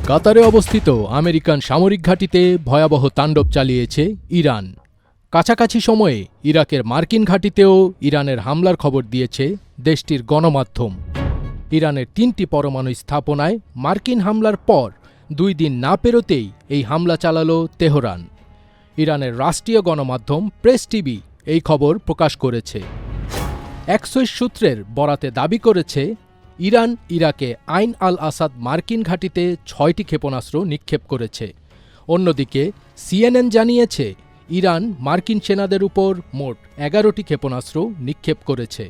কাতারে অবস্থিত আমেরিকান সামরিক ঘাঁটিতে ভয়াবহ তাণ্ডব চালিয়েছে ইরান। কাছাকাছি সময়ে ইরাকের মার্কিন ঘাঁটিতেও ইরানের হামলার খবর দিয়েছে দেশটির গণমাধ্যম। ইরানের ৩টি পরমাণু স্থাপনায় মার্কিন হামলার পর ২ দিন না পেরোতেই এই হামলা চালালো তেহরান। ইরানের রাষ্ট্রীয় গণমাধ্যম প্রেস টিভি এই খবর প্রকাশ করেছে। এক সোর্স সূত্রের বরাতে দাবি করেছে, ইরান ইরাকে আইন আল আসাদ মার্কিন ঘাঁটিতে ৬টি ক্ষেপণাস্ত্র নিক্ষেপ করেছে। অন্যদিকে সিএনএন জানিয়েছে, ইরান মার্কিন সেনাদের উপর মোট ১১টি ক্ষেপণাস্ত্র নিক্ষেপ করেছে।